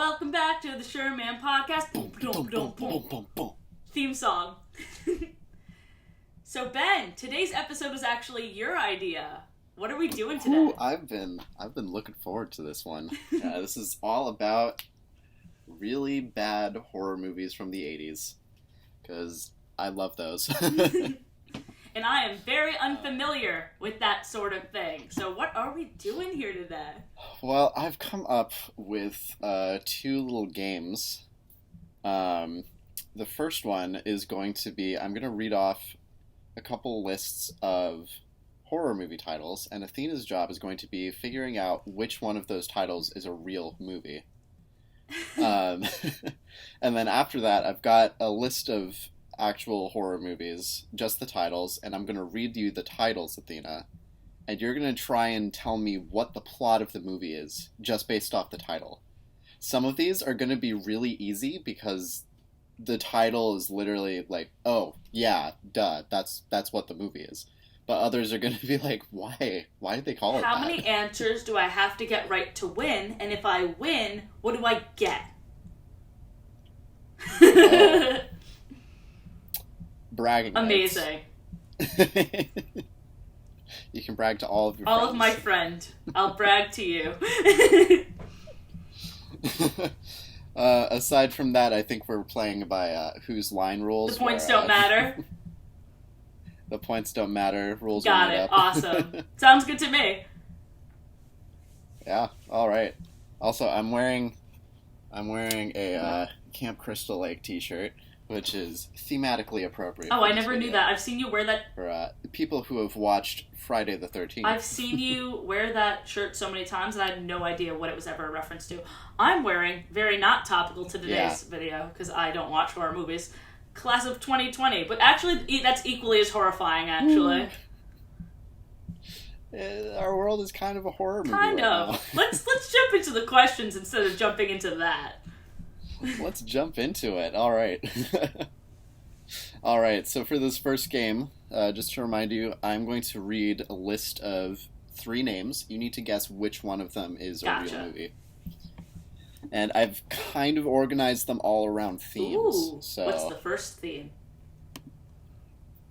Welcome back to the Sure Man Podcast. Boom, boom, boom, boom, boom, boom. Theme song. So Ben, today's episode was actually your idea. What are we doing today? Ooh, I've been looking forward to this one. This is all about really bad horror movies from the 80s. Because I love those. And I am very unfamiliar with that sort of thing. So what are we doing here today? Well, I've come up with two little games. The first one is going to be, I'm going to read off a couple lists of horror movie titles, and Athena's job is going to be figuring out which one of those titles is a real movie. And then after that, I've got a list of actual horror movies, just the titles, and I'm going to read you the titles, Athena, and you're going to try and tell me what the plot of the movie is, just based off the title. Some of these are going to be really easy because the title is literally like, oh, yeah, duh, that's what the movie is. But others are going to be like, why? Why did they call it that? How many answers do I have to get right to win? And if I win, what do I get? Oh. Bragging rights. Amazing. You can brag to all of your all friends. Of my friend. I'll brag to you. Aside from that, I think we're playing by whose line rules. The points don't matter. The points don't matter. Rules Got are made it. up. Awesome. Sounds good to me. Yeah. All right. Also, I'm wearing a Camp Crystal Lake T-shirt, which is thematically appropriate. Oh, I never knew that. I've seen you wear that. For people who have watched Friday the 13th. I've seen you wear that shirt so many times, and I had no idea what it was ever a reference to. I'm wearing, very not topical to today's video, because I don't watch horror movies, Class of 2020. But actually, that's equally as horrifying, actually. Our world is kind of a horror movie Kind right of. now. Let's jump into the questions instead of jumping into that. Let's jump into it. All right. All right, so for this first game, just to remind you, I'm going to read a list of 3 names. You need to guess which one of them is a real movie. And I've kind of organized them all around themes. Ooh, so, what's the first theme?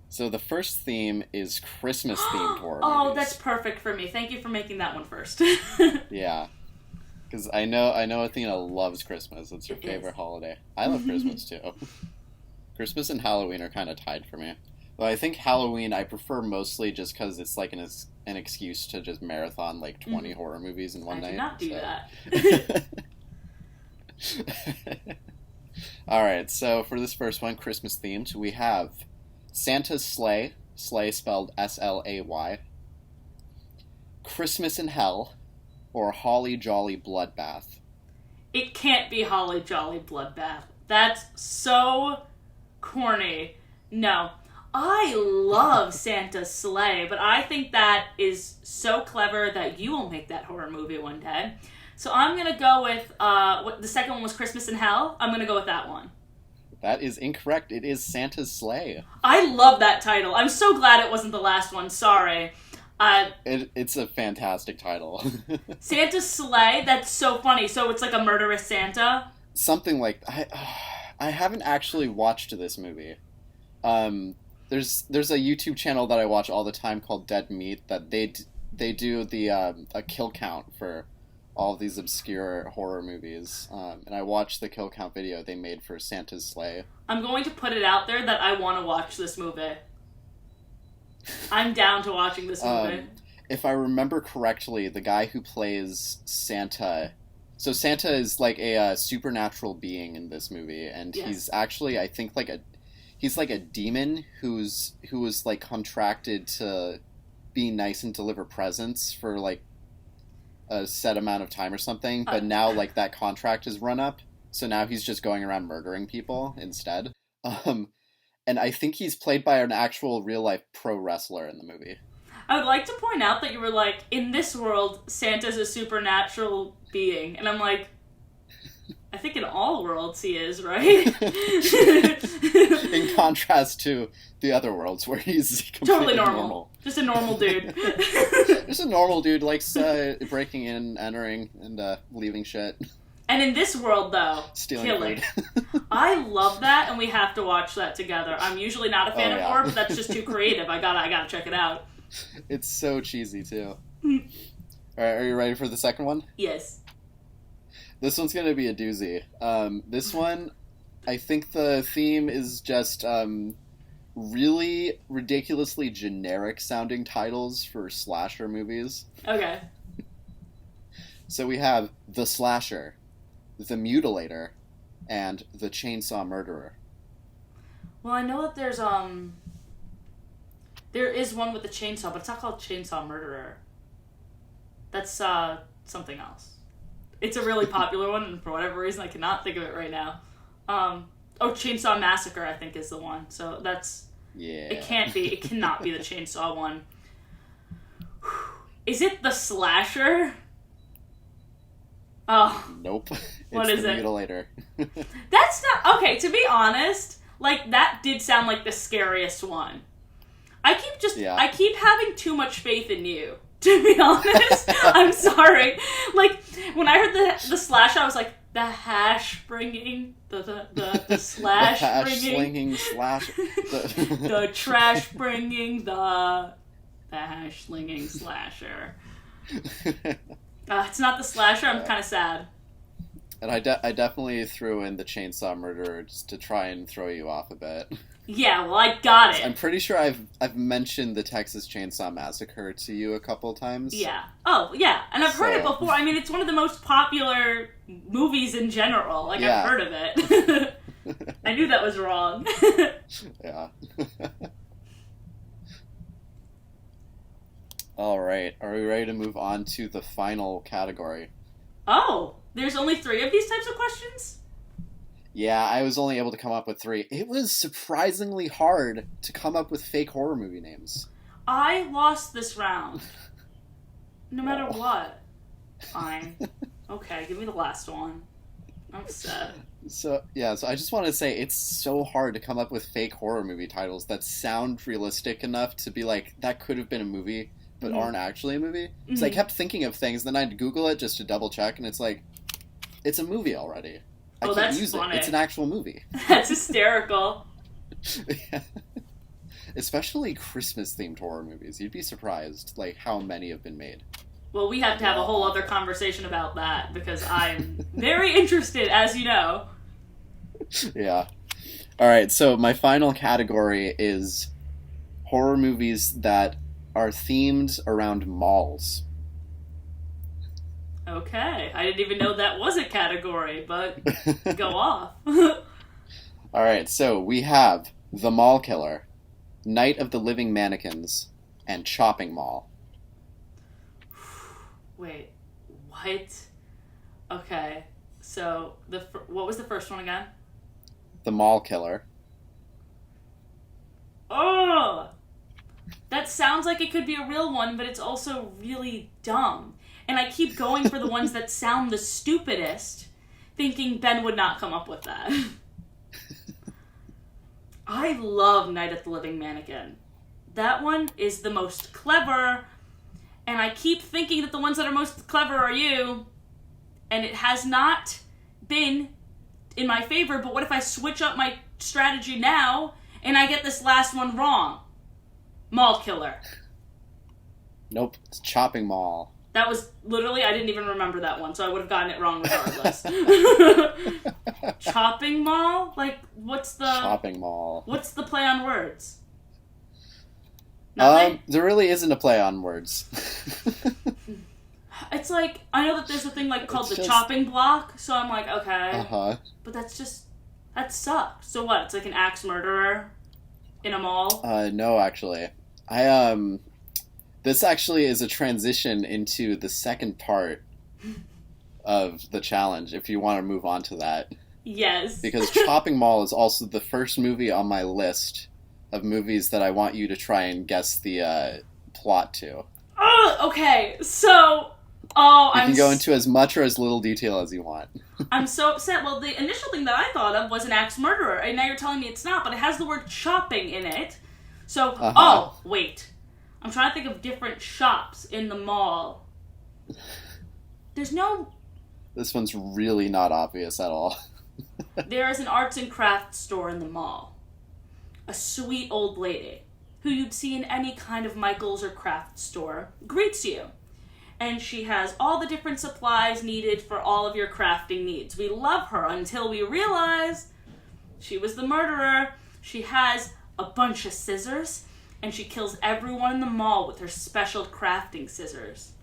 So the first theme is Christmas-themed horror Oh, movies. that's perfect for me. Thank you for making that one first. Yeah. Because I know Athena loves Christmas. It's her favorite holiday. I love Christmas, too. Christmas and Halloween are kind of tied for me. Though I think Halloween I prefer mostly just because it's like an excuse to just marathon like 20 horror movies in one night. I did not do that. Alright, so for this first one, Christmas themed, we have Santa's Sleigh, Sleigh spelled S-L-A-Y, Christmas in Hell, or Holly Jolly Bloodbath. It can't be Holly Jolly Bloodbath. That's so corny. No. I love Santa's Sleigh, but I think that is so clever that you will make that horror movie one day. So I'm going to go with, what the second one was Christmas in Hell. I'm going to go with that one. That is incorrect. It is Santa's Sleigh. I love that title. I'm so glad it wasn't the last one. Sorry. It's a fantastic title. Santa's Sleigh? That's so funny. So it's like a murderous Santa? Something like... I haven't actually watched this movie. There's a YouTube channel that I watch all the time called Dead Meat that they do a kill count for all of these obscure horror movies. And I watched the kill count video they made for Santa's Sleigh. I'm going to put it out there that I want to watch this movie. I'm down to watching this movie. If I remember correctly, the guy who plays Santa... So Santa is like a supernatural being in this movie, and he's actually, I think, he's like a demon who was like contracted to be nice and deliver presents for like a set amount of time or something, but now like that contract is run up, so now he's just going around murdering people instead. And I think he's played by an actual real-life pro wrestler in the movie. I would like to point out that you were like, in this world, Santa's a supernatural being. And I'm like, I think in all worlds he is, right? In contrast to the other worlds where he's completely totally normal. Just a normal dude. Just a normal dude, likes breaking in, entering, and leaving shit. And in this world, though, Stealing killing. food. I love that, and we have to watch that together. I'm usually not a fan of horror, but that's just too creative. I gotta check it out. It's so cheesy, too. Alright, are you ready for the second one? Yes. This one's gonna be a doozy. This one, I think the theme is just really ridiculously generic sounding titles for slasher movies. Okay. So we have The Slasher, The Mutilator, and The Chainsaw Murderer. Well, I know that there is one with the chainsaw, but it's not called Chainsaw Murderer. That's something else. It's a really popular one, and for whatever reason, I cannot think of it right now. Chainsaw Massacre, I think, is the one. So that's... Yeah. It cannot be the chainsaw one. Is it The Slasher? Oh. Nope. What it's is The it? Mutilator. That's not... Okay, to be honest, like, that did sound like the scariest one. I keep having too much faith in you, to be honest. I'm sorry. Like, when I heard the slash, I was like, the hash bringing, the slash the hash bringing. slinging slash. The trash bringing, the hash slinging slasher. It's not the slasher, I'm kind of sad. And I definitely threw in the Chainsaw Murderer just to try and throw you off a bit. Yeah, well, I got it. I'm pretty sure I've mentioned the Texas Chainsaw Massacre to you a couple times. Yeah. Oh, yeah. And I've heard it before. I mean, it's one of the most popular movies in general. Like, yeah. I've heard of it. I knew that was wrong. Yeah. All right. Are we ready to move on to the final category? Oh, there's only 3 of these types of questions? Yeah, I was only able to come up with 3. It was surprisingly hard to come up with fake horror movie names. I lost this round. No matter what. Fine. Okay, give me the last one. I'm sad. So I just want to say it's so hard to come up with fake horror movie titles that sound realistic enough to be like, that could have been a movie, but aren't actually a movie. Because I kept thinking of things, then I'd Google it just to double check, and it's like, it's a movie already. I can't that's use funny. it. It's an actual movie. That's hysterical. Yeah. Especially Christmas-themed horror movies. You'd be surprised, like, how many have been made. Well, we have to have a whole other conversation about that, because I'm very interested, as you know. Yeah. Alright, so my final category is horror movies that are themed around malls. Okay, I didn't even know that was a category, but go off. Alright, so we have The Mall Killer, Night of the Living Mannequins, and Chopping Mall. Wait, what? Okay, so what was the first one again? The Mall Killer. Oh! That sounds like it could be a real one, but it's also really dumb. And I keep going for the ones that sound the stupidest, thinking Ben would not come up with that. I love Night of the Living Mannequin. That one is the most clever, and I keep thinking that the ones that are most clever are you, and it has not been in my favor, but what if I switch up my strategy now, and I get this last one wrong? Mall Killer. Nope, it's Chopping Mall. That was literally, I didn't even remember that one, so I would have gotten it wrong regardless. Chopping Mall? Like, what's the... Chopping Mall. What's the play on words? Nothing? There really isn't a play on words. It's like, I know that there's a thing like called It's the just... chopping block, so I'm like, okay. Uh-huh. But that's just, that sucks. So what, it's like an axe murderer in a mall? No, actually. This actually is a transition into the second part of the challenge, if you want to move on to that. Yes. Because Chopping Mall is also the first movie on my list of movies that I want you to try and guess the plot to. Oh, okay. So, you can go into as much or as little detail as you want. I'm so upset. Well, the initial thing that I thought of was an axe murderer, and now you're telling me it's not, but it has the word chopping in it. So, Oh, wait. I'm trying to think of different shops in the mall. There's no... This one's really not obvious at all. There is an arts and crafts store in the mall. A sweet old lady, who you'd see in any kind of Michaels or craft store, greets you. And she has all the different supplies needed for all of your crafting needs. We love her until we realize she was the murderer. She has a bunch of scissors, and she kills everyone in the mall with her special crafting scissors.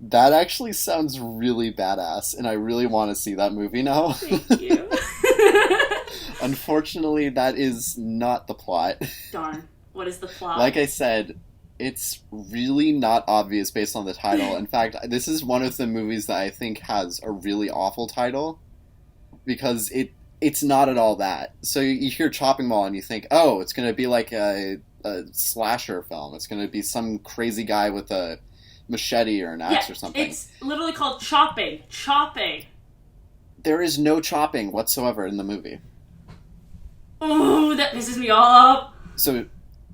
That actually sounds really badass, and I really want to see that movie now. Thank you. Unfortunately, that is not the plot. Darn. What is the plot? Like I said, it's really not obvious based on the title. In fact, this is one of the movies that I think has a really awful title, because it's not at all that. So you hear Chopping Mall and you think, oh, it's going to be like a slasher film. It's going to be some crazy guy with a machete or an axe or something. It's literally called chopping. Chopping. There is no chopping whatsoever in the movie. Ooh, that pisses me off. So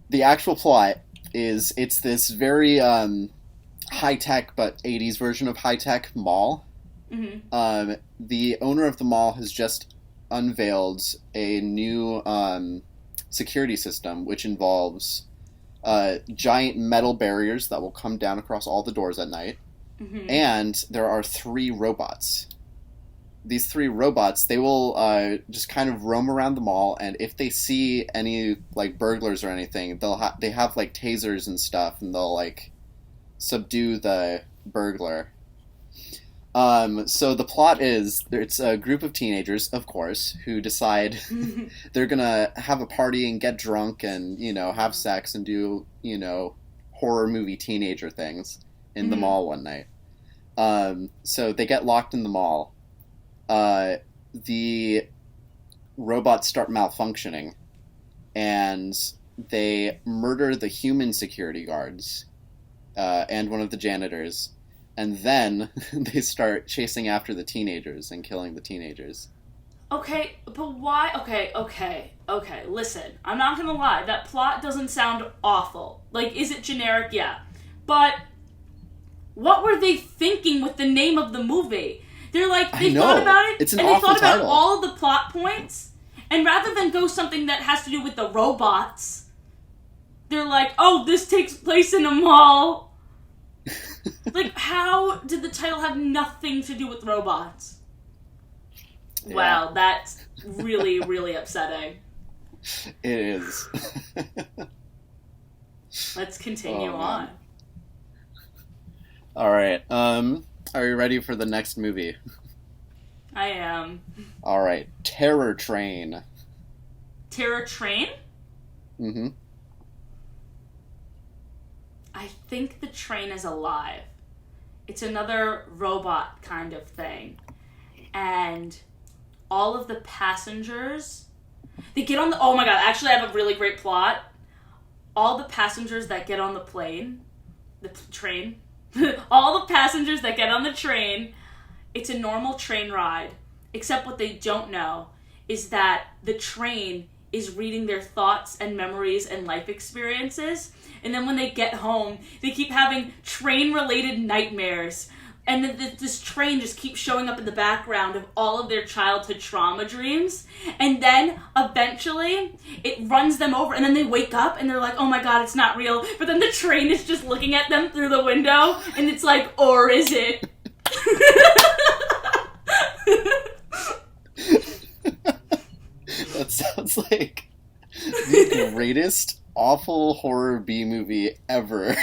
the actual plot is it's this very high-tech but 80s version of high-tech mall. Mm-hmm. The owner of the mall has just unveiled a new security system which involves giant metal barriers that will come down across all the doors at night. Mm-hmm. And there are 3 robots. These 3 robots, they will just kind of roam around the mall, and if they see any like burglars or anything, they have like tasers and stuff, and they'll like subdue the burglar. So the plot is it's a group of teenagers, of course, who decide they're gonna have a party and get drunk and have sex and do horror movie teenager things in the mall one night. So they get locked in the mall. The robots start malfunctioning, and they murder the human security guards and one of the janitors, and then they start chasing after the teenagers and killing the teenagers. Okay, but why? Okay, listen, I'm not gonna lie, that plot doesn't sound awful. Like, is it generic? Yeah. But what were they thinking with the name of the movie? They're like, they thought about it, it's an and they awful thought about title. all of the plot points, and rather than go something that has to do with the robots, they're like, oh, this takes place in a mall. Like, how did the title have nothing to do with robots? Yeah. Wow, that's really, really upsetting. It is. Let's continue on. All right. Are you ready for the next movie? I am. All right. Terror Train. Terror Train? Mm-hmm. I think the train is alive. It's another robot kind of thing. And all of the passengers, they get on the... Oh my god, actually I have a really great plot. All the passengers that get on the plane, the train... all the passengers that get on the train, it's a normal train ride. Except what they don't know is that the train is reading their thoughts and memories and life experiences. And then when they get home, they keep having train-related nightmares. And then this train just keeps showing up in the background of all of their childhood trauma dreams. And then, eventually, it runs them over. And then they wake up and they're like, oh my god, it's not real. But then the train is just looking at them through the window. And it's like, or is it? That sounds like the greatest awful horror B movie ever.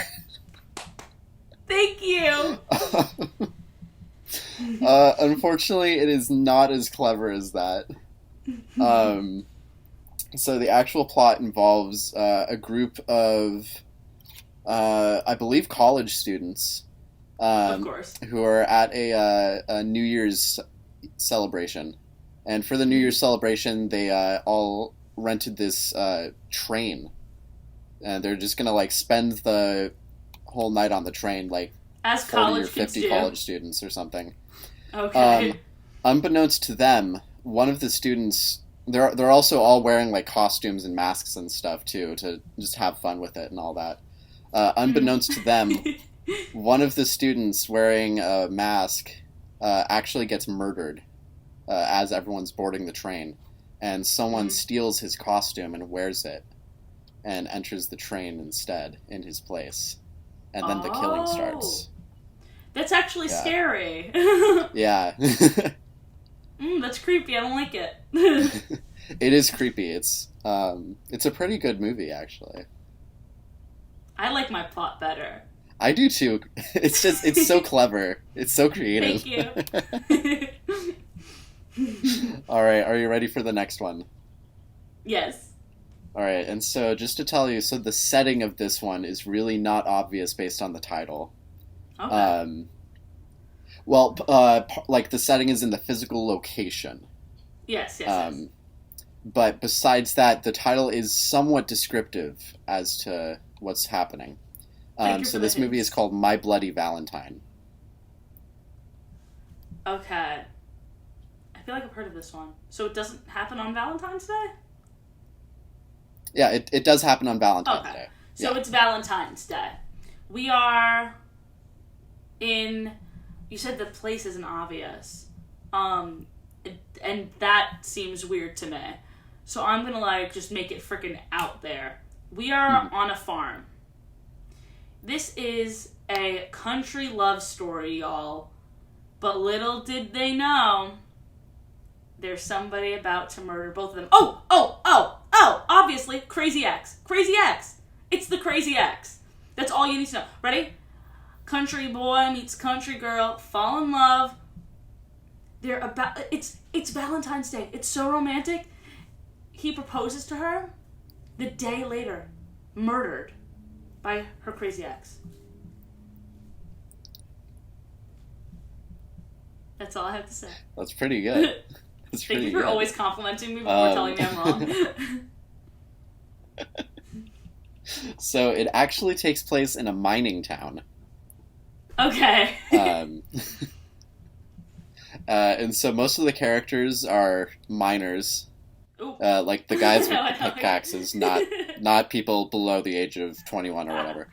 Thank you. Unfortunately, it is not as clever as that. So the actual plot involves a group of, I believe, college students. Of course. Who are at a New Year's celebration. And for the New Year's celebration, they all rented this train. And they're just going to, spend the whole night on the train, as 40 or 50 college students or something. Okay. Unbeknownst to them, one of the students, they're also all wearing, costumes and masks and stuff, too, to just have fun with it and all that. Unbeknownst to them, one of the students wearing a mask actually gets murdered as everyone's boarding the train, and someone steals his costume and wears it and enters the train instead in his place, and then the killing starts. That's actually scary. Yeah. That's creepy. I don't like it. It is creepy. It's a pretty good movie, actually. I like my plot better. I do too. It's so clever. It's so creative. Thank you. All right, are you ready for the next one? Yes. All right, and so just to tell you, so the setting of this one is really not obvious based on the title. Okay. Like the setting is in the physical location. Yes. But besides that, the title is somewhat descriptive as to what's happening. So this movie is called My Bloody Valentine. Okay. I feel like I've heard of this one. So it doesn't happen on Valentine's Day? Yeah, it does happen on Valentine's Day. So it's Valentine's Day. We are in... You said the place isn't obvious. And that seems weird to me. So I'm gonna, just make it freaking out there. We are on a farm. This is a country love story, y'all. But little did they know, there's somebody about to murder both of them. Oh! Obviously, Crazy Ex. Crazy Ex. It's the Crazy Ex. That's all you need to know. Ready? Country boy meets country girl, fall in love. It's Valentine's Day. It's so romantic. He proposes to her. The day later, murdered by her crazy ex. That's all I have to say. That's pretty good. Thank you for always complimenting me before telling me I'm wrong. So it actually takes place in a mining town. Okay. And so most of the characters are miners. Like the guys with the pickaxes, not people below the age of 21 or whatever.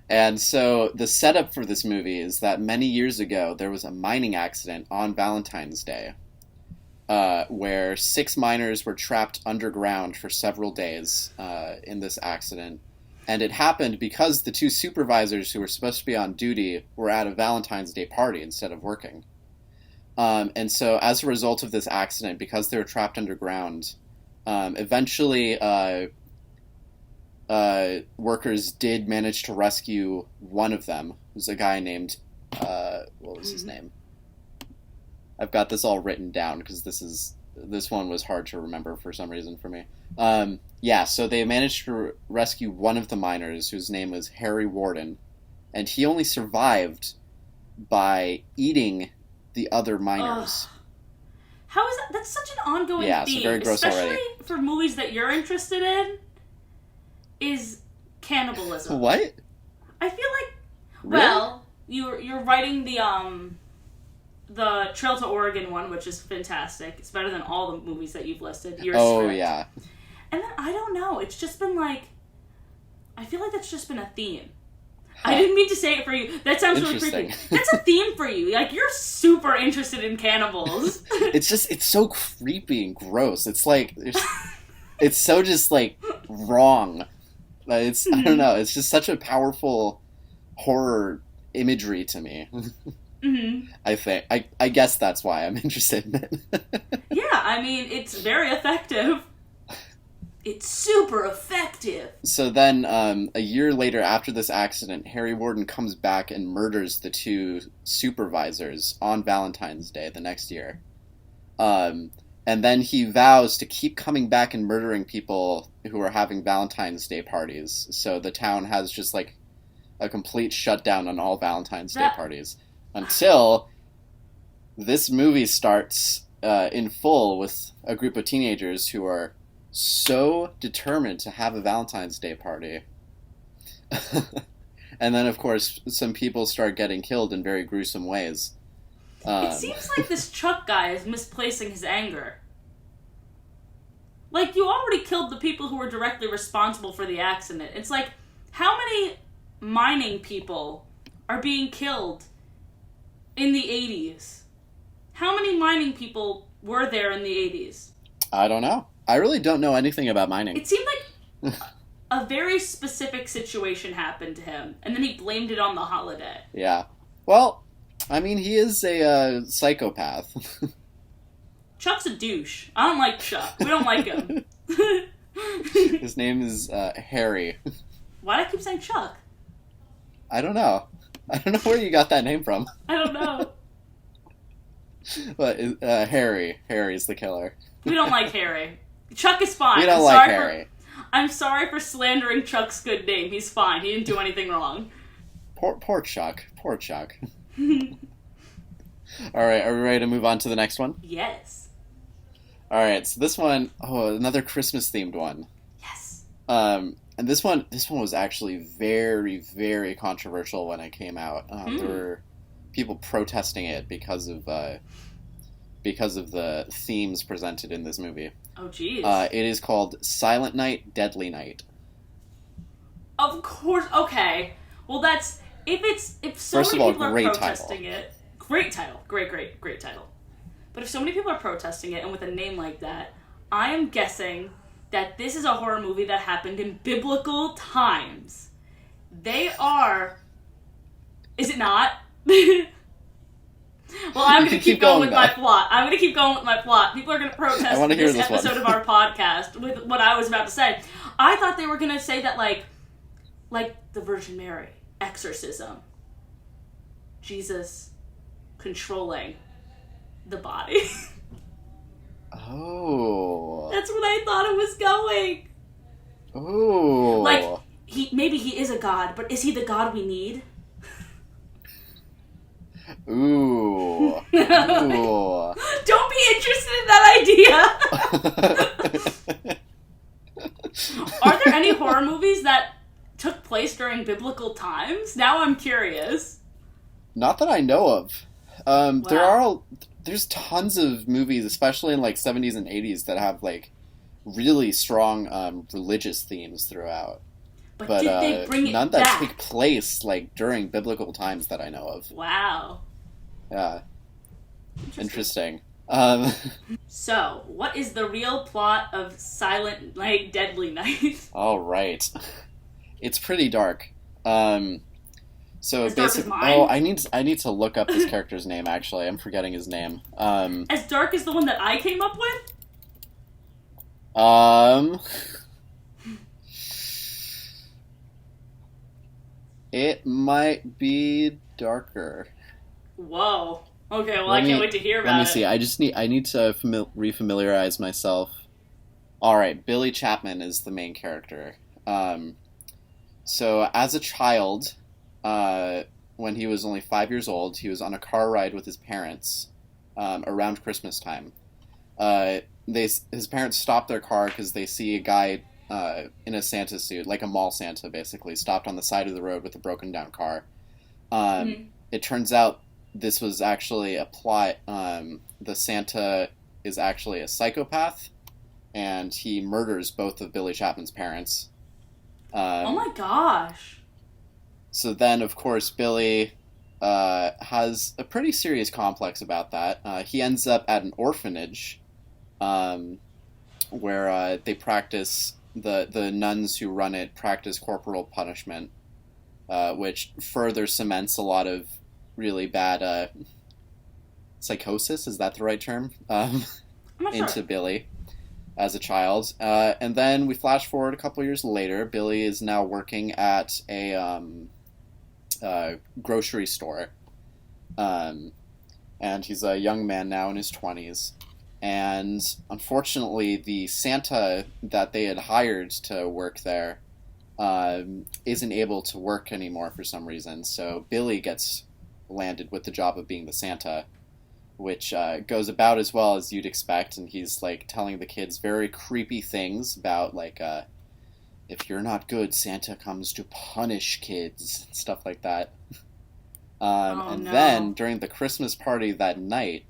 And so the setup for this movie is that many years ago there was a mining accident on Valentine's Day, where 6 miners were trapped underground for several days in this accident. And it happened because the 2 supervisors who were supposed to be on duty were at a Valentine's Day party instead of working. And so as a result of this accident, because they were trapped underground, eventually workers did manage to rescue one of them. It was a guy named, what was his name? I've got this all written down because this one was hard to remember for some reason for me. So they managed to rescue one of the miners, whose name was Harry Warden, and he only survived by eating the other miners. How is that? That's such an ongoing theme, so very gross especially already. For movies that you're interested in, is cannibalism. What? I feel like, really? Well, you're writing the Trail to Oregon one, which is fantastic. It's better than all the movies that you've listed. Yeah. And then, I don't know, it's just been I feel like that's just been a theme. I didn't mean to say it for you. That sounds really creepy. That's a theme for you. You're super interested in cannibals. It's so creepy and gross. It's it's so just, wrong. I don't know, it's just such a powerful horror imagery to me. Mm-hmm. I think. I guess that's why I'm interested in it. Yeah, it's very effective. It's super effective. So then, a year later after this accident, Harry Warden comes back and murders the 2 supervisors on Valentine's Day the next year. And then he vows to keep coming back and murdering people who are having Valentine's Day parties. So the town has just, a complete shutdown on all Valentine's Day parties. Until this movie starts in full with a group of teenagers who are so determined to have a Valentine's Day party. And then, of course, some people start getting killed in very gruesome ways. It seems like this Chuck guy is misplacing his anger. You already killed the people who were directly responsible for the accident. It's how many mining people are being killed in the 80s? How many mining people were there in the 80s? I don't know. I really don't know anything about mining. It seemed like a very specific situation happened to him, and then he blamed it on the holiday. Yeah. Well, I mean, he is a psychopath. Chuck's a douche. I don't like Chuck. We don't like him. His name is Harry. Why do I keep saying Chuck? I don't know. I don't know where you got that name from. I don't know. But Harry. Harry's the killer. We don't like Harry. Chuck is fine. We don't like Harry. I'm sorry for slandering Chuck's good name. He's fine. He didn't do anything wrong. Poor Chuck. Poor Chuck. Alright, are we ready to move on to the next one? Yes. Alright, so this one, another Christmas-themed one. Yes. And this one was actually very, very controversial when it came out. There were people protesting it because of the themes presented in this movie. Oh, jeez. It is called Silent Night, Deadly Night. Of course. Okay. Well, that's if so many people are protesting it. Great title. Great title. But if so many people are protesting it, and with a name like that, I am guessing that this is a horror movie that happened in biblical times. They are. Is it not? Well, I'm going to keep going with my plot. People are going to protest this episode of our podcast with what I was about to say. I thought they were going to say that, like the Virgin Mary, exorcism, Jesus controlling the body. Oh. That's what I thought it was going. Oh. Like, maybe he is a god, but is he the god we need? Ooh. Ooh. Don't be interested in that idea. Are there any horror movies that took place during biblical times? Now I'm curious. Not that I know of. Wow. There's tons of movies, especially in like 70s and 80s, that have like really strong religious themes throughout. But did they bring it none back? that take place like during biblical times that I know of. Wow. Yeah. Interesting. So, what is the real plot of Silent Night, Deadly Night? All right. It's pretty dark. So as dark basically, as mine? I need to look up this character's name. Actually, I'm forgetting his name. As dark as the one that I came up with? It might be darker. Whoa. Okay, well, I can't wait to hear about it. Let me see. I need to refamiliarize myself. All right, Billy Chapman is the main character. So as a child, when he was only 5 years old, he was on a car ride with his parents around Christmas time. His parents stop their car because they see a guy in a Santa suit, like a mall Santa, basically, stopped on the side of the road with a broken down car. It turns out this was actually a plot. The Santa is actually a psychopath, and he murders both of Billy Chapman's parents. Oh my gosh. So then, of course, Billy has a pretty serious complex about that. He ends up at an orphanage where they practice, the nuns who run it practice corporal punishment, which further cements a lot of really bad psychosis, is that the right term? Into sure. Billy as a child. And then we flash forward a couple years later. Billy is now working at a grocery store. And he's a young man now in his 20s. And unfortunately, the Santa that they had hired to work there isn't able to work anymore for some reason. So Billy gets landed with the job of being the Santa, which goes about as well as you'd expect. And he's like telling the kids very creepy things about like, if you're not good, Santa comes to punish kids, stuff like that. Then during the Christmas party that night,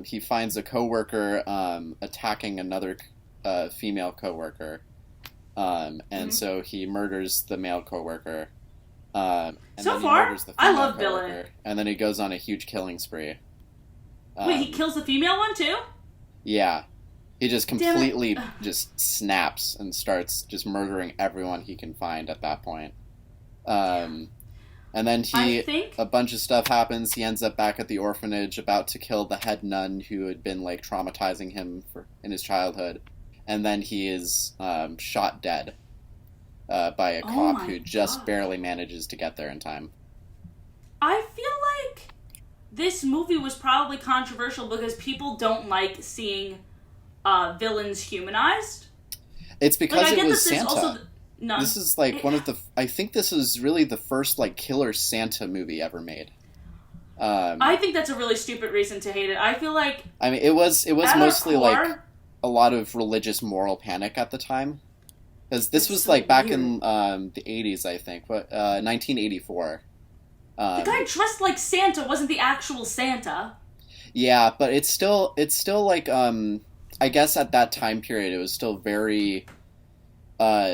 he finds a coworker attacking another female coworker, so he murders the male coworker, And So then he far, murders the I female love Billy. coworker, and then he goes on a huge killing spree. Wait, he kills the female one too? Yeah. He just Damn it. completely just snaps and starts just murdering everyone he can find at that point. And then a bunch of stuff happens. He ends up back at the orphanage about to kill the head nun who had been like traumatizing him in his childhood. And then he is shot dead by a cop who just barely manages to get there in time. I feel like this movie was probably controversial because people don't like seeing villains humanized. It's because like, it was Santa. Also this is like one of the... I think this is really the first like killer Santa movie ever made. I think that's a really stupid reason to hate it. I feel like... I mean, it was mostly like a lot of religious moral panic at the time. Because this was so like back in the 80s, I think. But 1984. The guy dressed like Santa wasn't the actual Santa. Yeah, but it's still like... I guess at that time period, it was still very...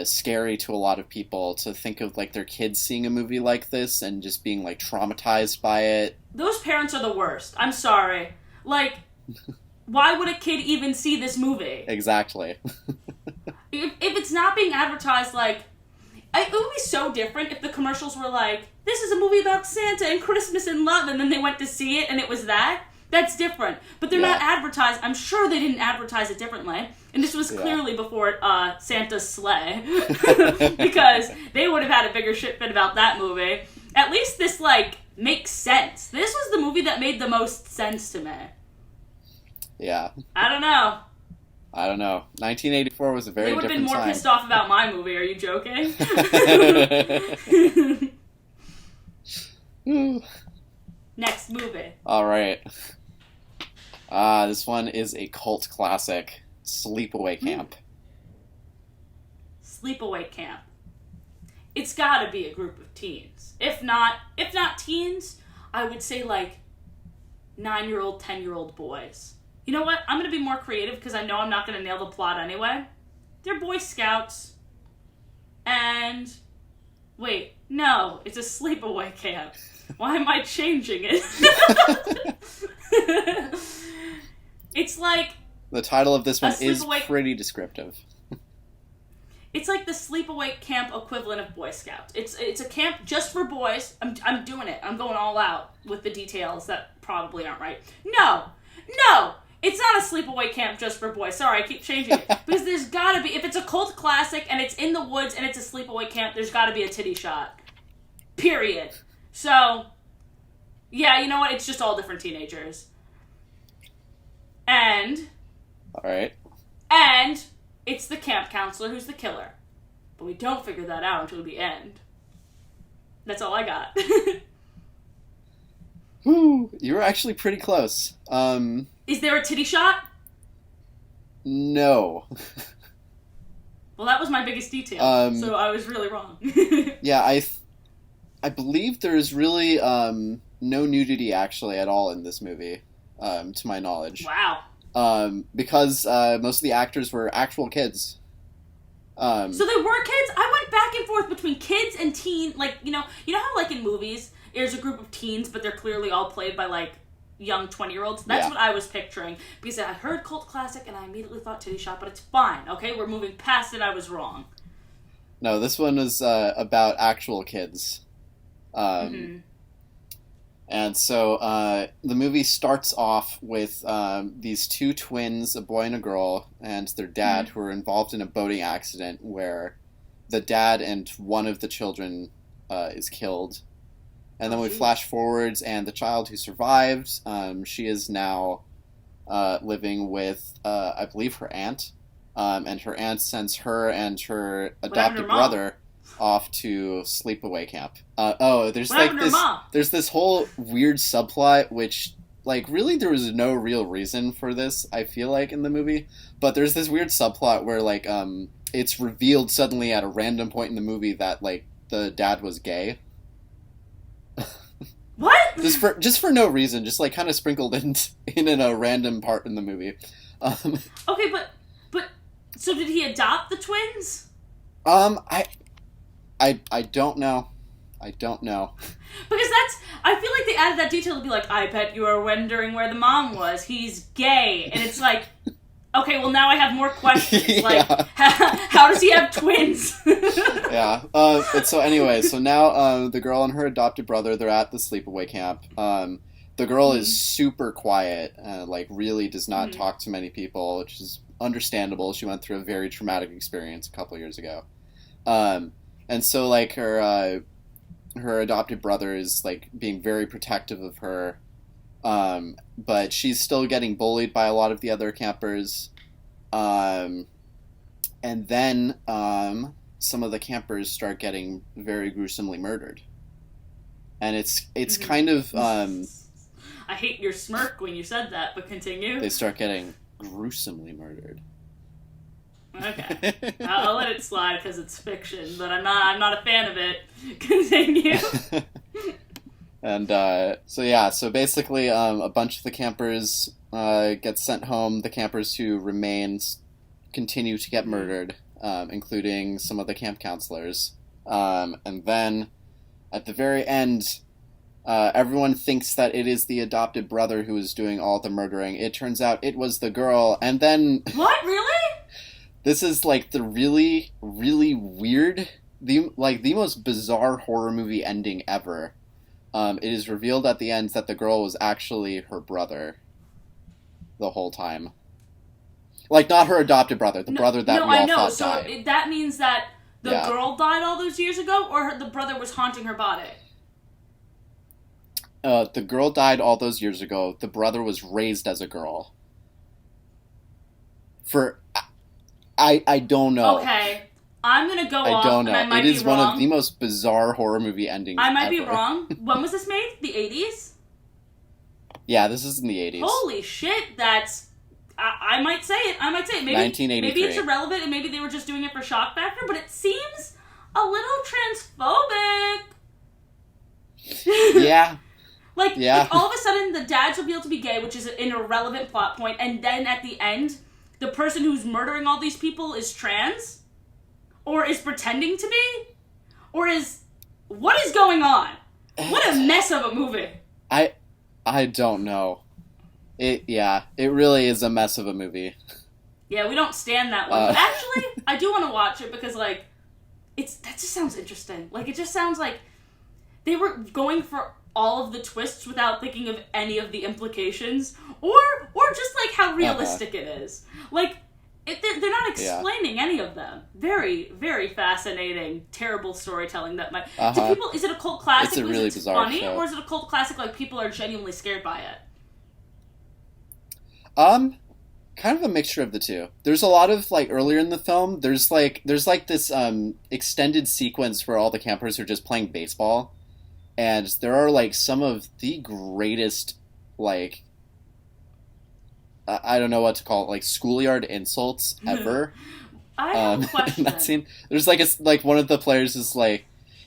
scary to a lot of people to think of like their kids seeing a movie like this and just being like traumatized by it. Those parents are the worst. I'm sorry. Like, why would a kid even see this movie? Exactly. if it's not being advertised, like, it would be so different if the commercials were like, this is a movie about Santa and Christmas and love, and then they went to see it and it was that. That's different. But they're not advertised. I'm sure they didn't advertise it differently. And this was clearly before Santa's sleigh. Because they would have had a bigger shit fit about that movie. At least this, like, makes sense. This was the movie that made the most sense to me. Yeah. I don't know. 1984 was a very different time. They would have been more pissed off about my movie. Are you joking? Next movie. All right. This one is a cult classic, Sleepaway Camp. Sleepaway Camp. It's got to be a group of teens. If not teens, I would say like 9-year-old, 10-year-old boys. You know what? I'm going to be more creative because I know I'm not going to nail the plot anyway. They're Boy Scouts. And... Wait, no, it's a sleepaway camp. Why am I changing it? It's like... The title of this one is pretty descriptive. It's like the sleepaway camp equivalent of Boy Scouts. It's a camp just for boys. I'm doing it. I'm going all out with the details that probably aren't right. No! It's not a sleepaway camp just for boys. Sorry, I keep changing it. Because there's gotta be... If it's a cult classic and it's in the woods and it's a sleepaway camp, there's gotta be a titty shot. Period. So... Yeah, you know what? It's just all different teenagers. And... Alright. And... It's the camp counselor who's the killer. But we don't figure that out until the end. That's all I got. Whew, you were actually pretty close. Is there a titty shot? No. Well, that was my biggest detail, so I was really wrong. Yeah, I believe there's really no nudity actually at all in this movie, to my knowledge. Wow. Because most of the actors were actual kids. So they were kids? I went back and forth between kids and teen. Like, you know how like in movies, there's a group of teens, but they're clearly all played by like young 20-year-olds? That's what I was picturing. Because I heard cult classic and I immediately thought titty shot, but it's fine, okay? We're moving past it. I was wrong. No, this one is about actual kids. And so the movie starts off with these two twins, a boy and a girl, and their dad, who are involved in a boating accident where the dad and one of the children is killed. And then we flash forwards, and the child who survived, she is now living with, I believe, her aunt. And her aunt sends her and her adopted brother off to sleepaway camp. There's this whole weird subplot, which, like, really there was no real reason for this, I feel like, in the movie. But there's this weird subplot where, like, it's revealed suddenly at a random point in the movie that, like, the dad was gay. What? Just for no reason, just like kind of sprinkled in a random part in the movie. Okay, but so did he adopt the twins? I don't know. I don't know. Because I feel like they added that detail to be like, I bet you are wondering where the mom was. He's gay. And it's like, okay, well now I have more questions. Yeah. Like, how does he have twins? Yeah. But so anyway, so now the girl and her adopted brother, they're at the sleepaway camp. The girl is super quiet, like really does not talk to many people, which is understandable. She went through a very traumatic experience a couple years ago. And so like her adopted brother is like being very protective of her. But she's still getting bullied by a lot of the other campers. And then some of the campers start getting very gruesomely murdered. And it's kind of... I hate your smirk when you said that, but continue. They start getting gruesomely murdered. Okay. I'll let it slide because it's fiction, but I'm not a fan of it. Continue. And so basically a bunch of the campers get sent home. The campers who remain continue to get murdered, including some of the camp counselors. And then at the very end, everyone thinks that it is the adopted brother who is doing all the murdering. It turns out it was the girl. And then... What? Really? This is like the really, really weird, the most bizarre horror movie ending ever. It is revealed at the end that the girl was actually her brother the whole time. Like, not her adopted brother, the brother that we all thought died. So that means that the girl died all those years ago, or the brother was haunting her body? The girl died all those years ago. The brother was raised as a girl. I don't know. Okay. I'm going to go I off, don't know. And I might it is be wrong. one of the most bizarre horror movie endings I might be ever. wrong. When was this made? The 80s? Yeah, this is in the 80s. Holy shit, that's... I might say it. Maybe, 1983. Maybe it's irrelevant and maybe they were just doing it for shock factor, but it seems a little transphobic. Yeah. Like all of a sudden the dad's revealed to be gay, which is an irrelevant plot point, and then at the end, the person who's murdering all these people is trans? Or is pretending to be? Or is... What is going on? What a mess of a movie. I don't know. It really is a mess of a movie. Yeah, we don't stand that one. But actually, I do want to watch it because, like, that just sounds interesting. Like, it just sounds like they were going for all of the twists without thinking of any of the implications, or just, like, how realistic it is. Like, they're not explaining any of them. Very, very fascinating, terrible storytelling that might... To people, is it a cult classic it's a really because it's bizarre funny, show. or is it a cult classic like people are genuinely scared by it? Kind of a mixture of the two. There's a lot of, like, earlier in the film, there's this extended sequence where all the campers are just playing baseball, and there are, like, some of the greatest, like, I don't know what to call it, like, schoolyard insults ever. I have a question. In that scene, there's, like, one of the players is like,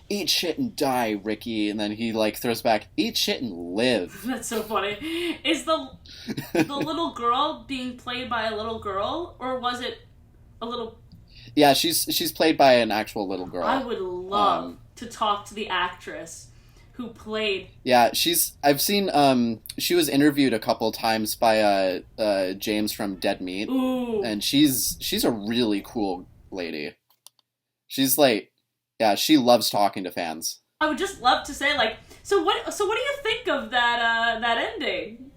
"Eat shit and die, Ricky," and then he, like, throws back, "Eat shit and live." That's so funny. Is the little girl being played by a little girl, or was it a little... Yeah, she's played by an actual little girl. I would love to talk to the actress who played... Yeah, I've seen, she was interviewed a couple times by, James from Dead Meat. Ooh. And she's a really cool lady. She's, like, yeah, she loves talking to fans. I would just love to say, like, so what do you think of that ending?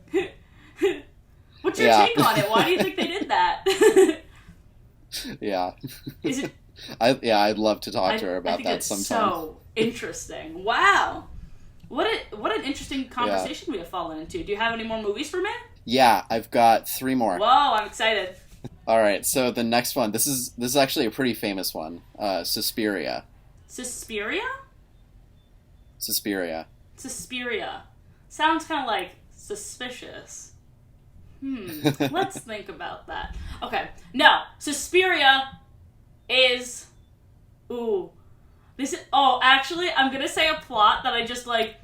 What's your take on it? Why do you think they did that? Yeah. Is it... I'd love to talk to her about that it's sometime. So interesting. Wow. What an interesting conversation we have fallen into. Do you have any more movies for me? Yeah, I've got 3 more. Whoa, I'm excited. All right, so the next one, this is actually a pretty famous one. Suspiria. Suspiria? Suspiria. Suspiria. Sounds kind of like suspicious. Let's think about that. Okay, no, Suspiria is... Ooh. Actually, I'm gonna say a plot that I just, like...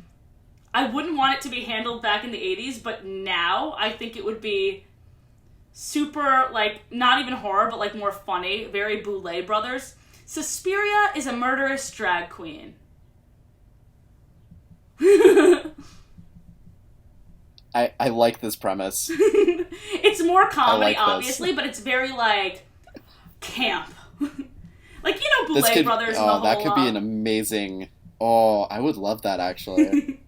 I wouldn't want it to be handled back in the 80s, but now I think it would be super, like, not even horror, but, like, more funny. Very Boulet Brothers. Suspiria is a murderous drag queen. I like this premise. It's more comedy, like obviously, but it's very, like, camp. Like, you know, This Boulet could, Brothers and the oh, whole... that could be an amazing... Oh, I would love that, actually.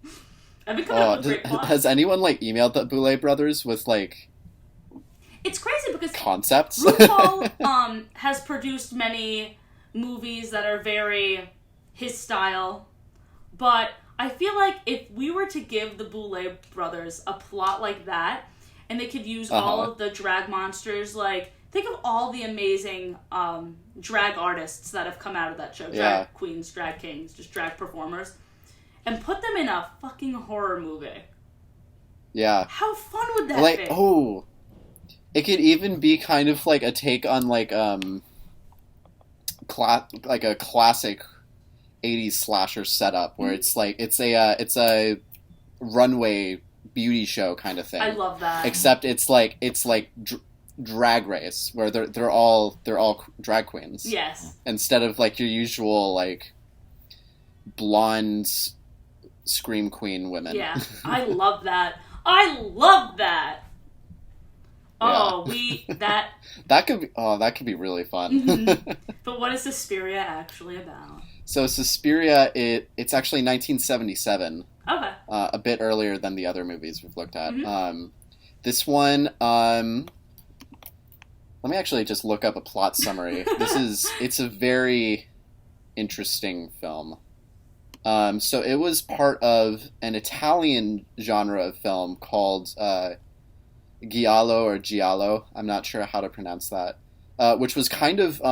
I've been coming up with great plots. Has anyone, like, emailed the Boulet Brothers with, like... It's crazy because concepts? RuPaul has produced many movies that are very his style, but I feel like if we were to give the Boulet Brothers a plot like that, and they could use all of the drag monsters, like, think of all the amazing drag artists that have come out of that show. Drag queens, drag kings, just drag performers. And put them in a fucking horror movie. Yeah. How fun would that be? Oh, it could even be kind of like a take on like a classic 80s slasher setup where it's like it's a runway beauty show kind of thing. I love that. Except it's like Drag Race where they're all drag queens. Yes. Instead of like your usual like blonde scream queen women. Yeah. I love that. I love that. Oh, that could be really fun. Mm-hmm. But what is Suspiria actually about? So Suspiria, it's actually 1977. Okay. A bit earlier than the other movies we've looked at. Mm-hmm. This one, let me actually just look up a plot summary. It's a very interesting film. So it was part of an Italian genre of film called Giallo or Giallo. I'm not sure how to pronounce that. Which was kind of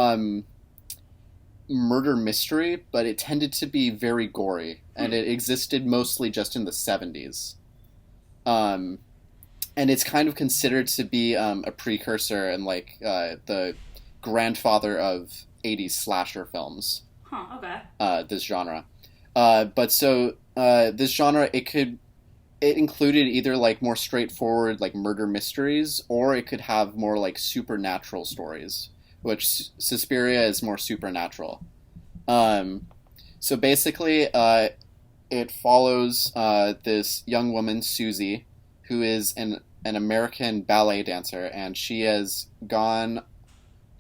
murder mystery, but it tended to be very gory, and it existed mostly just in the 70s. And it's kind of considered to be a precursor and like the grandfather of 80s slasher films. Huh, okay. This genre. But so this genre, it included either like more straightforward like murder mysteries, or it could have more like supernatural stories, which Suspiria is more supernatural. So basically, it follows this young woman, Susie, who is an American ballet dancer, and she has gone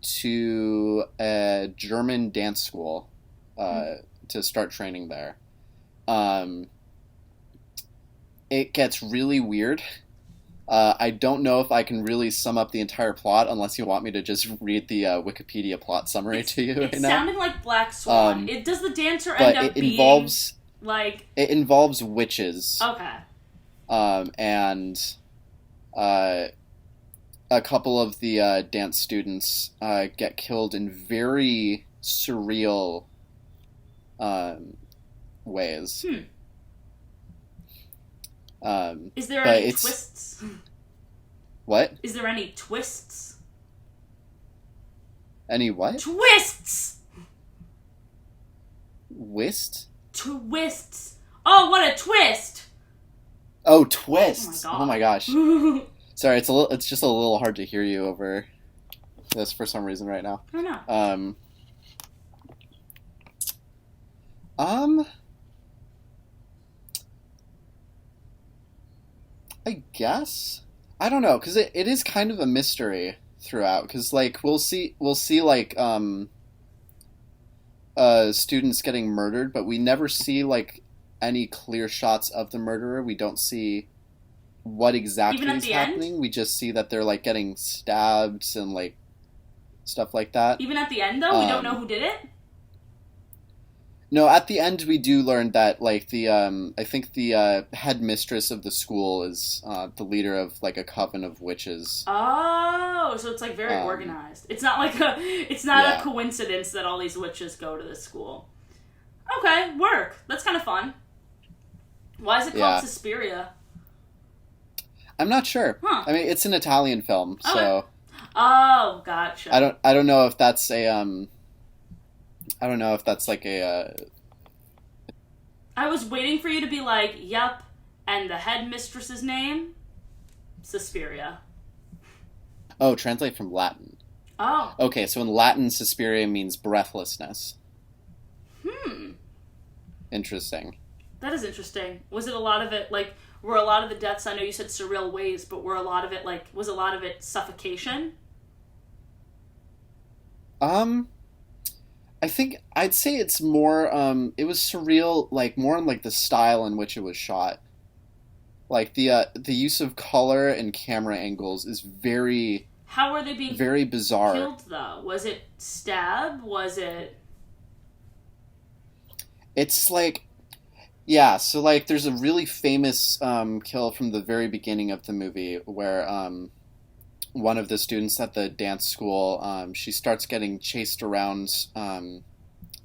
to a German dance school to start training there. It gets really weird. I don't know if I can really sum up the entire plot unless you want me to just read the Wikipedia plot summary to you right now. It's sounding like Black Swan. Does the dancer but end up being like... It involves witches. Okay. And a couple of the dance students get killed in very surreal ways. Is there any twists? What? Is there any twists? Any what? Twists! Whist? Twists. Oh, what a twist! Oh, twists! Oh my gosh. Sorry, it's just a little hard to hear you over this for some reason right now. I know. I guess? I don't know, because it is kind of a mystery throughout, because, like, we'll see like, students getting murdered, but we never see, like, any clear shots of the murderer. We don't see what exactly is happening. We just see that they're, like, getting stabbed and, like, stuff like that. Even at the end, though? We don't know who did it? No, at the end we do learn that, like, the, I think the, headmistress of the school is, the leader of, like, a coven of witches. Oh, so it's, like, very organized. It's not like a coincidence that all these witches go to this school. Okay, work. That's kind of fun. Why is it called Suspiria? I'm not sure. Huh. I mean, it's an Italian film, so... Okay. Oh, gotcha. I don't know if that's a, I don't know if that's like a... I was waiting for you to be like, yep, and the headmistress's name? Suspiria. Oh, translate from Latin. Oh. Okay, so in Latin, Suspiria means breathlessness. Hmm. Interesting. That is interesting. Was it a lot of it, like, were a lot of the deaths, I know you said surreal ways, but were a lot of it, like, was a lot of it suffocation? I think I'd say it's more, it was surreal, like, more in, like, the style in which it was shot. Like, the use of color and camera angles is very... How were they being very bizarre. Killed, though? Was it stab? Was it... It's, like... Yeah, so, like, there's a really famous kill from the very beginning of the movie where one of the students at the dance school, she starts getting chased around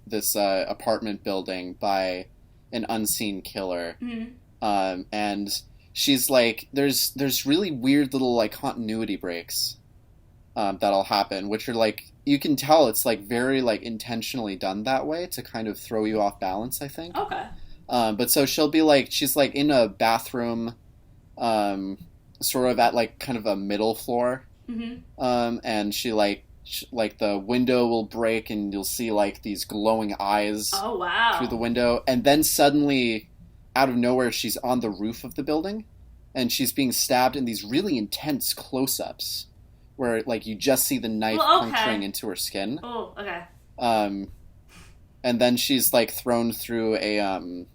this apartment building by an unseen killer. Mm-hmm. And she's, like, there's really weird little, like, continuity breaks that'll happen, which are, like, you can tell it's, like, very, like, intentionally done that way to kind of throw you off balance, I think. Okay. But so she'll be like, she's like in a bathroom, sort of at like kind of a middle floor. Mm-hmm. And she like the window will break and you'll see like these glowing eyes. Oh, wow. Through the window. And then suddenly, out of nowhere, she's on the roof of the building and she's being stabbed in these really intense close-ups where like you just see the knife puncturing into her skin. Oh, okay. And then she's like thrown through a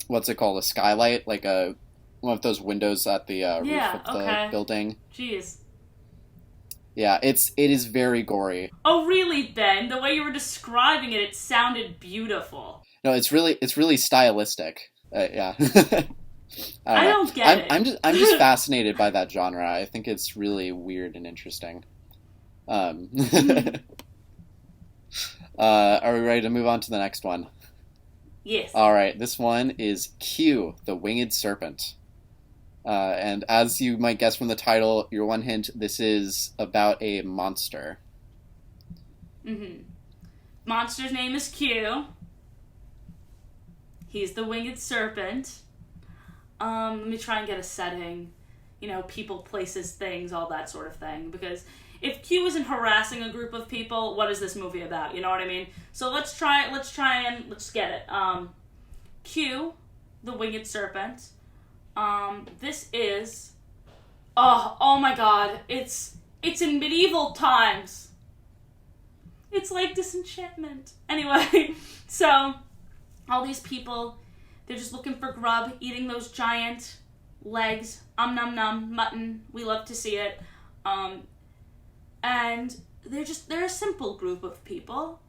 what's it called? A skylight, like one of those windows at the roof of the building. Jeez. Yeah, it is very gory. Oh, really, Ben? The way you were describing it, it sounded beautiful. No, it's really stylistic. Yeah. I don't get it. I'm just fascinated by that genre. I think it's really weird and interesting. Are we ready to move on to the next one? Yes. All right, this one is Q, the Winged Serpent. And as you might guess from the title, your one hint, this is about a monster. Mm-hmm. Monster's name is Q. He's the Winged Serpent. Let me try and get a setting. You know, people, places, things, all that sort of thing. Because if Q isn't harassing a group of people, what is this movie about? You know what I mean? So let's get it. Q, the Winged Serpent. This is... Oh my god. It's in medieval times. It's like Disenchantment. Anyway, so all these people, they're just looking for grub, eating those giant legs. Nom nom, mutton. We love to see it. And they're a simple group of people.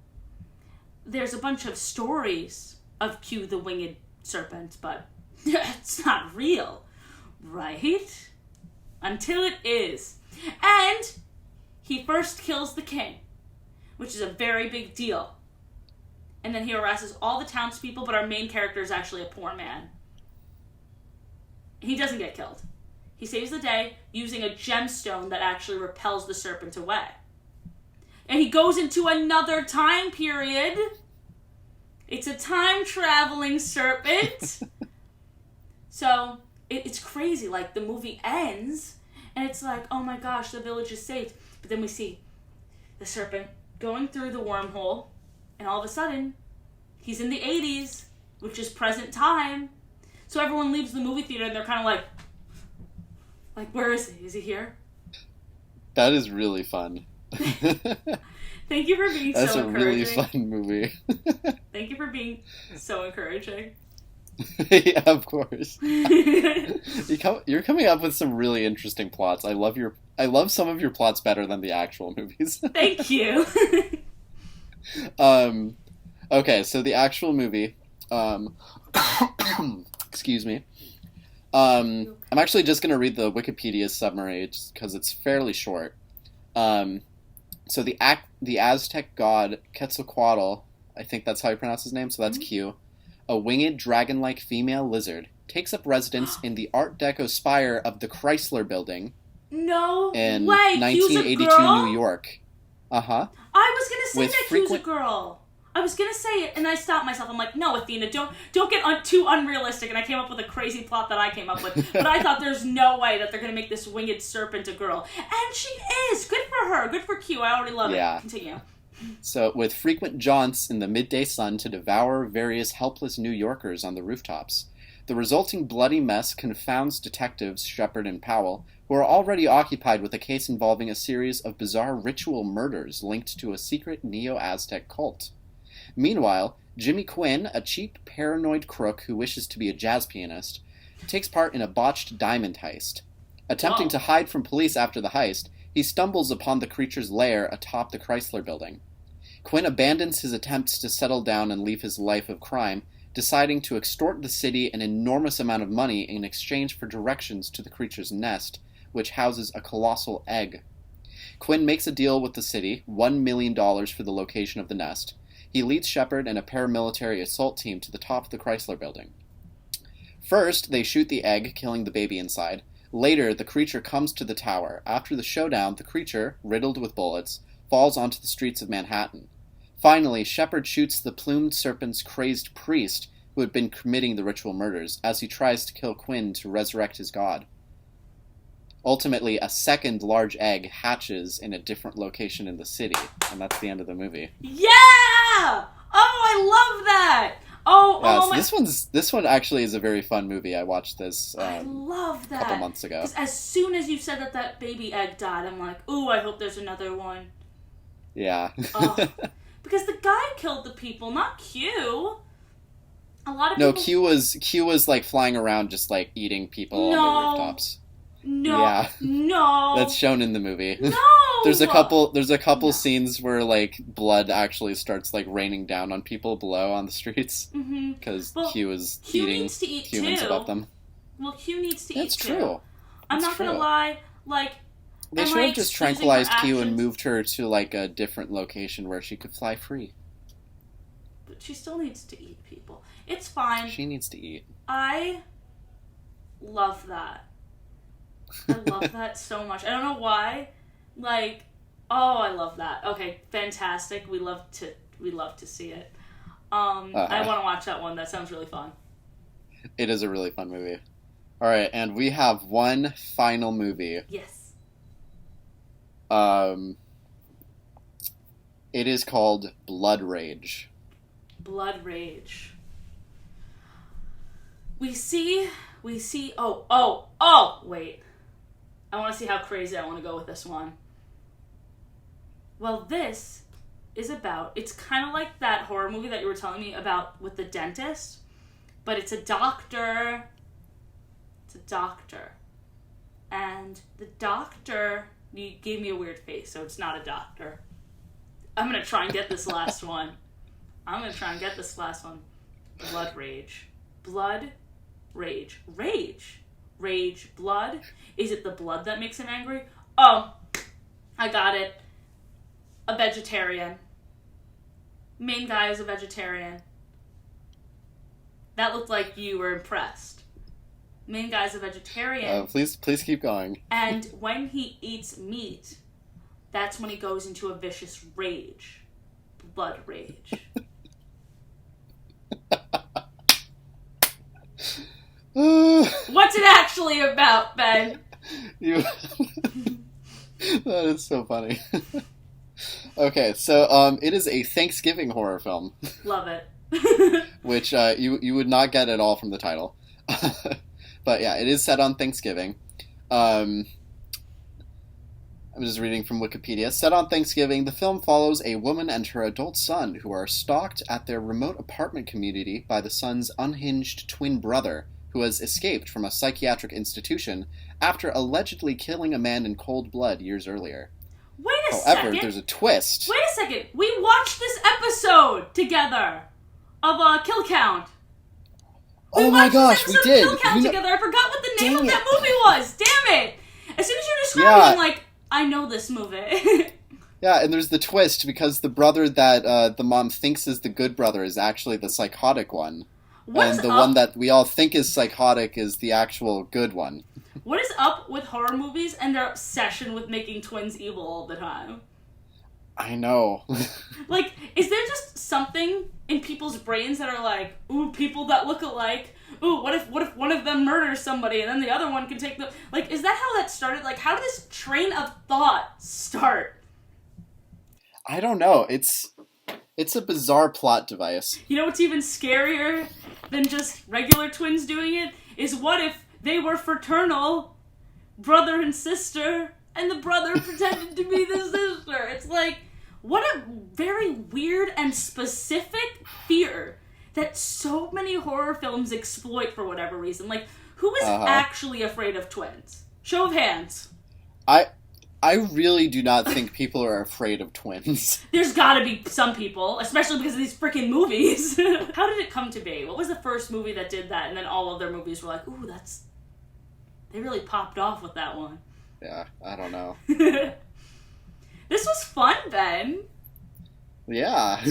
There's a bunch of stories of Q the Winged Serpent, but it's not real, right? Until it is. And he first kills the king, which is a very big deal. And then he harasses all the townspeople, but our main character is actually a poor man. He doesn't get killed. He saves the day using a gemstone that actually repels the serpent away. And he goes into another time period. It's a time-traveling serpent. So, it's crazy. Like, the movie ends, and it's like, oh my gosh, the village is saved. But then we see the serpent going through the wormhole, and all of a sudden, he's in the 80s, which is present time. So everyone leaves the movie theater, and they're kind of like, where is he? Is he here? That is really fun. Thank you for being That's so encouraging. That's a really fun movie. Thank you for being so encouraging. Yeah, of course. You're coming up with some really interesting plots. I love some of your plots better than the actual movies. Thank you. Okay, so the actual movie, excuse me. I'm actually just going to read the Wikipedia summary because it's fairly short. So the Aztec god Quetzalcoatl, I think that's how you pronounce his name, so that's Q, a winged dragon-like female lizard, takes up residence in the Art Deco spire of the Chrysler Building. No in way! 1982 Q's a girl? New York. Uh-huh. I was going to say With that frequent... Q's a girl. I was going to say it, and I stopped myself. I'm like, no, Athena, don't get too unrealistic. And I came up with a crazy plot that I came up with. But I thought there's no way that they're going to make this winged serpent a girl. And she is! Good for her. Good for Q. I already love it. Continue. So, with frequent jaunts in the midday sun to devour various helpless New Yorkers on the rooftops. The resulting bloody mess confounds detectives Shepard and Powell, who are already occupied with a case involving a series of bizarre ritual murders linked to a secret Neo-Aztec cult. Meanwhile, Jimmy Quinn, a cheap, paranoid crook who wishes to be a jazz pianist, takes part in a botched diamond heist. Attempting to hide from police after the heist, he stumbles upon the creature's lair atop the Chrysler Building. Quinn abandons his attempts to settle down and leave his life of crime, deciding to extort the city an enormous amount of money in exchange for directions to the creature's nest, which houses a colossal egg. Quinn makes a deal with the city, $1 million for the location of the nest. He leads Shepard and a paramilitary assault team to the top of the Chrysler Building. First, they shoot the egg, killing the baby inside. Later, the creature comes to the tower. After the showdown, the creature, riddled with bullets, falls onto the streets of Manhattan. Finally, Shepard shoots the plumed serpent's crazed priest who had been committing the ritual murders as he tries to kill Quinn to resurrect his god. Ultimately, a second large egg hatches in a different location in the city, and that's the end of the movie. Yeah! Oh, I love that! This one actually is a very fun movie. I watched this I love that. a couple months ago. Because as soon as you said that baby egg died, I'm like, ooh, I hope there's another one. Yeah. Because the guy killed the people, not Q. A lot of people... Q was like flying around just like eating people on the rooftops. No. That's shown in the movie. No. There's a couple scenes where like blood actually starts like raining down on people below on the streets because Q is eating humans above them. Well, Q needs to eat. That's true. I'm not gonna lie. Like, they should have just tranquilized Q and moved her to like a different location where she could fly free. But she still needs to eat people. It's fine. She needs to eat. I love that. I love that so much. I don't know why. Like, oh, I love that. Okay, fantastic. We love to see it. I want to watch that one. That sounds really fun. It is a really fun movie. All right, and we have one final movie. Yes. It is called Blood Rage. Blood Rage. We see. Oh, wait. I want to see how crazy I want to go with this one. Well, this is about... It's kind of like that horror movie that you were telling me about with the dentist, but it's a doctor. It's a doctor. And the doctor... You gave me a weird face, so it's not a doctor. I'm going to try and get this last one. Blood Rage. Blood Rage. Rage. Blood. Is it the blood that makes him angry? Oh, I got it. A vegetarian. Main guy is a vegetarian. That looked like you were impressed. Main guy's a vegetarian. Please keep going. And when he eats meat, that's when he goes into a vicious rage. Blood rage. What's it actually about, Ben? That is so funny. Okay, so it is a Thanksgiving horror film. Love it. Which you would not get at all from the title. But yeah, it is set on Thanksgiving. I'm just reading from Wikipedia. Set on Thanksgiving, the film follows a woman and her adult son who are stalked at their remote apartment community by the son's unhinged twin brother, who has escaped from a psychiatric institution after allegedly killing a man in cold blood years earlier. However, there's a twist. Wait a second. We watched this episode together of Kill Count. Oh my gosh, we did. Kill Count together. I forgot what the name of that movie was. Damn it! As soon as you described it, I'm like, I know this movie. Yeah, and there's the twist because the brother that the mom thinks is the good brother is actually the psychotic one. And the one that we all think is psychotic is the actual good one. What is up with horror movies and their obsession with making twins evil all the time? I know. Like, is there just something in people's brains that are like, ooh, people that look alike? Ooh, what if one of them murders somebody and then the other one can take the... Like, is that how that started? Like, how did this train of thought start? I don't know. It's a bizarre plot device. You know what's even scarier than just regular twins doing it? Is what if they were fraternal, brother and sister, and the brother pretended to be the sister? It's like, what a very weird and specific fear that so many horror films exploit for whatever reason. Like, who is actually afraid of twins? Show of hands. I really do not think people are afraid of twins. There's gotta be some people, especially because of these freaking movies. How did it come to be? What was the first movie that did that, and then all of their movies were like, ooh, that's... They really popped off with that one. Yeah, I don't know. This was fun, Ben. Yeah.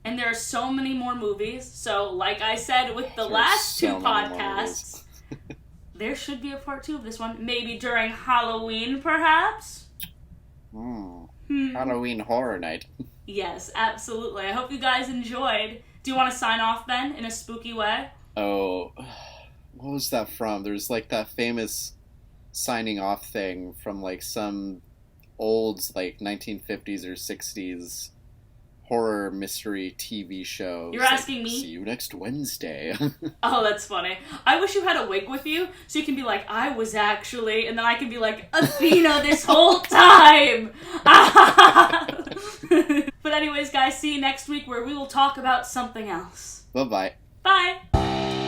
And there are so many more movies, so like I said with the last two podcasts... There should be a part 2 of this one. Maybe during Halloween, perhaps? Halloween Horror Night. Yes, absolutely. I hope you guys enjoyed. Do you want to sign off, then, in a spooky way? Oh, what was that from? There's like that famous signing off thing from like some old like 1950s or 60s horror mystery TV show. You're asking me? See you next Wednesday. Oh, that's funny. I wish you had a wig with you, so you can be like, I was actually, and then I can be like, Athena this whole time! But anyways, guys, see you next week where we will talk about something else. Bye-bye. Bye!